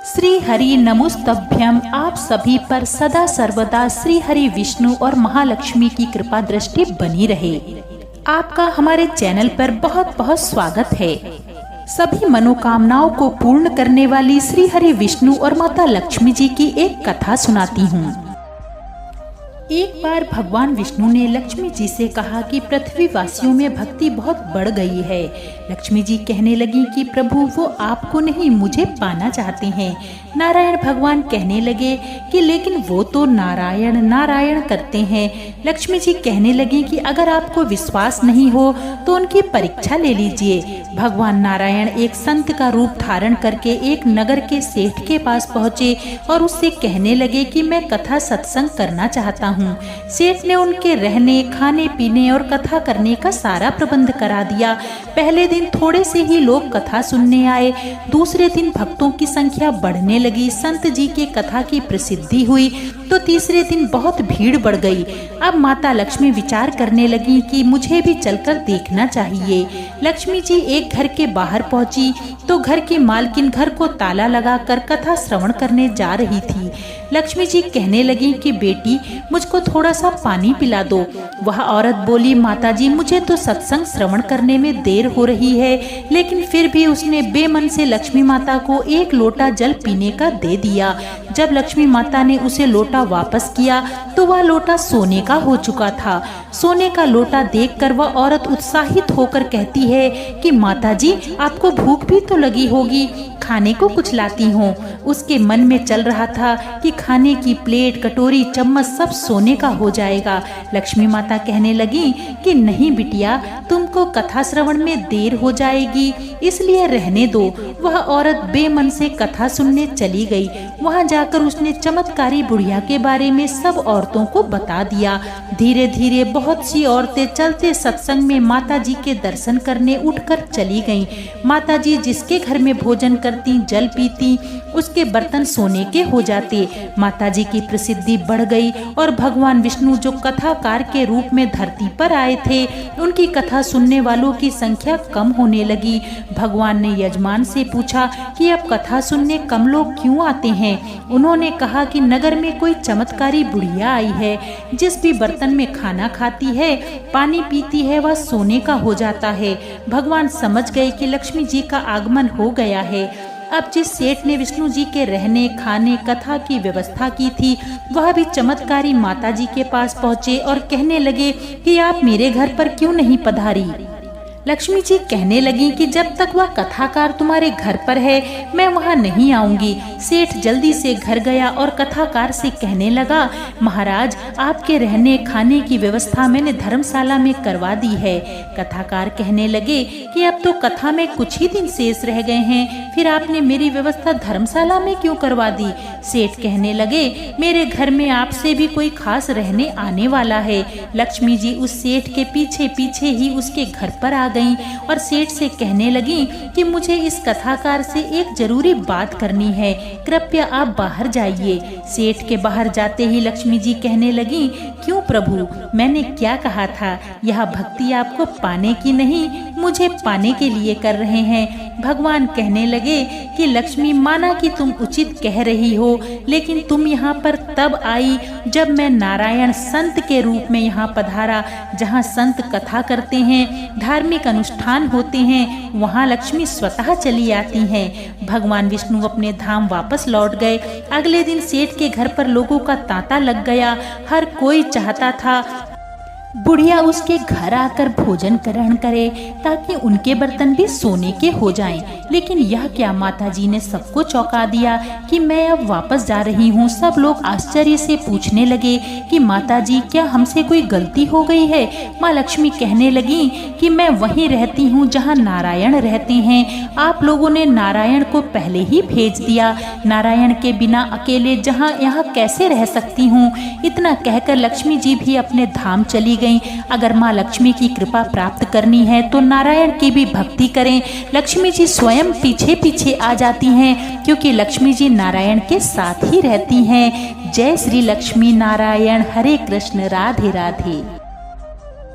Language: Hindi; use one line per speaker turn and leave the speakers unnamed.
श्री हरि नमोस्तभ्यम। आप सभी पर सदा सर्वदा श्री हरि विष्णु और महालक्ष्मी की कृपा दृष्टि बनी रहे। आपका हमारे चैनल पर बहुत बहुत स्वागत है। सभी मनोकामनाओं को पूर्ण करने वाली श्री हरि विष्णु और माता लक्ष्मी जी की एक कथा सुनाती हूँ। एक बार भगवान विष्णु ने लक्ष्मी जी से कहा कि पृथ्वी वासियों में भक्ति बहुत बढ़ गई है। लक्ष्मी जी कहने लगी कि प्रभु वो आपको नहीं मुझे पाना चाहते हैं। नारायण भगवान कहने लगे कि लेकिन वो तो नारायण नारायण करते हैं। लक्ष्मी जी कहने लगी कि अगर आपको विश्वास नहीं हो तो उनकी परीक्षा ले लीजिए। भगवान नारायण एक संत का रूप धारण करके एक नगर के सेठ के पास पहुँचे और उससे कहने लगे कि मैं कथा सत्संग करना चाहता हूँ। सेठ ने उनके रहने खाने पीने और कथा करने का सारा प्रबंध करा दिया। पहले दिन थोड़े से ही लोग कथा सुनने आए। दूसरे दिन भक्तों की संख्या बढ़ने लगी। संत जी के कथा की प्रसिद्धि हुई तो तीसरे दिन बहुत भीड़ बढ़ गई। अब माता लक्ष्मी विचार करने लगी कि मुझे भी चलकर देखना चाहिए। लक्ष्मी जी एक घर के बाहर पहुंची तो घर की मालकिन घर को ताला लगाकर कथा श्रवण करने जा रही थी। लक्ष्मी जी कहने लगी कि बेटी मुझको थोड़ा सा पानी पिला दो। वह औरत बोली, माताजी मुझे तो सत्संग श्रवण करने में देर हो रही है। लेकिन फिर भी उसने बेमन से लक्ष्मी माता को एक लोटा जल पीने का दे दिया। जब लक्ष्मी माता ने उसे लोटा वापस किया तो वह लोटा सोने का हो चुका था। सोने का लोटा देखकर वह औरत उत्साहित होकर कहती है कि माताजी आपको भूख भी तो लगी होगी, खाने को कुछ लाती हूँ। उसके मन में चल रहा था कि खाने की प्लेट कटोरी चम्मच सब सोने का हो जाएगा। लक्ष्मी माता कहने लगी कि नहीं बिटिया, तुमको कथा श्रवण में देर हो जाएगी, इसलिए रहने दो। वह औरत बेमन से कथा सुनने चली गई। वहां जाकर उसने चमत्कारी बुढ़िया के बारे में सब औरतों को बता दिया। धीरे धीरे बहुत सी औरतें चलते सत्संग में माता जी के दर्शन करने उठकर चली गईं। माता जी जिसके घर में भोजन करती जल पीती उसके बर्तन सोने के हो जाते। माता जी की प्रसिद्धि बढ़ गई और भगवान विष्णु जो कथाकार के रूप में धरती पर आए थे उनकी कथा सुनने वालों की संख्या कम होने लगी। भगवान ने यजमान से पूछा कि अब कथा सुनने कम लोग क्यों आते हैं। उन्होंने कहा कि नगर में कोई चमत्कारी बुढ़िया आई है। जिस भी बर्तन में खाना खाती है पानी पीती है वह सोने का हो जाता है। भगवान समझ गए कि लक्ष्मी जी का आगमन हो गया है। अब जिस सेठ ने विष्णु जी के रहने खाने कथा की व्यवस्था की थी वह भी चमत्कारी माता जी के पास पहुँचे और कहने लगे कि आप मेरे घर पर क्यों नहीं पधारी। लक्ष्मी जी कहने लगी कि जब तक वह कथाकार तुम्हारे घर पर है मैं वहाँ नहीं आऊंगी। सेठ जल्दी से घर गया और कथाकार से कहने लगा, महाराज आपके रहने खाने की व्यवस्था मैंने धर्मशाला में करवा दी है। कथाकार कहने लगे कि अब तो कथा में कुछ ही दिन शेष रह गए हैं, फिर आपने मेरी व्यवस्था धर्मशाला में क्यों करवा दी। सेठ कहने लगे, मेरे घर में आपसे भी कोई खास रहने आने वाला है। लक्ष्मी जी उस सेठ के पीछे पीछे ही उसके घर पर आ गईं और सेठ से कहने लगी कि मुझे इस कथाकार से एक जरूरी बात करनी है, कृपया आप बाहर जाइए। सेठ के बाहर जाते ही लक्ष्मी जी कहने लगी, क्यों प्रभु, मैंने क्या कहा था, यह भक्ति आपको पाने की नहीं मुझे पाने के लिए कर रहे हैं। भगवान कहने लगे कि लक्ष्मी माना कि तुम उचित कह रही हो, लेकिन तुम यहाँ पर तब आई जब मैं नारायण संत के रूप में यहाँ पधारा। जहाँ संत कथा करते हैं धार्मिक अनुष्ठान होते हैं वहाँ लक्ष्मी स्वतः चली आती हैं। भगवान विष्णु अपने धाम वापस लौट गए। अगले दिन सेठ के घर पर लोगों का तांता लग गया। हर कोई चाहता था बुढ़िया उसके घर आकर भोजन ग्रहण करे ताकि उनके बर्तन भी सोने के हो जाएं। लेकिन यह क्या, माताजी ने सबको चौंका दिया कि मैं अब वापस जा रही हूँ। सब लोग आश्चर्य से पूछने लगे कि माताजी क्या हमसे कोई गलती हो गई है। माँ लक्ष्मी कहने लगी कि मैं वहीं रहती हूँ जहाँ नारायण रहते हैं। आप लोगों ने नारायण को पहले ही भेज दिया। नारायण के बिना अकेले जहाँ यहाँ कैसे रह सकती हूँ। इतना कहकर लक्ष्मी जी भी अपने धाम चली गई। अगर माँ लक्ष्मी की कृपा प्राप्त करनी है तो नारायण की भी भक्ति करें। लक्ष्मी जी स्वयं पीछे पीछे आ जाती हैं क्योंकि लक्ष्मी जी नारायण के साथ ही रहती हैं। जय श्री लक्ष्मी नारायण, हरे कृष्ण, राधे राधे।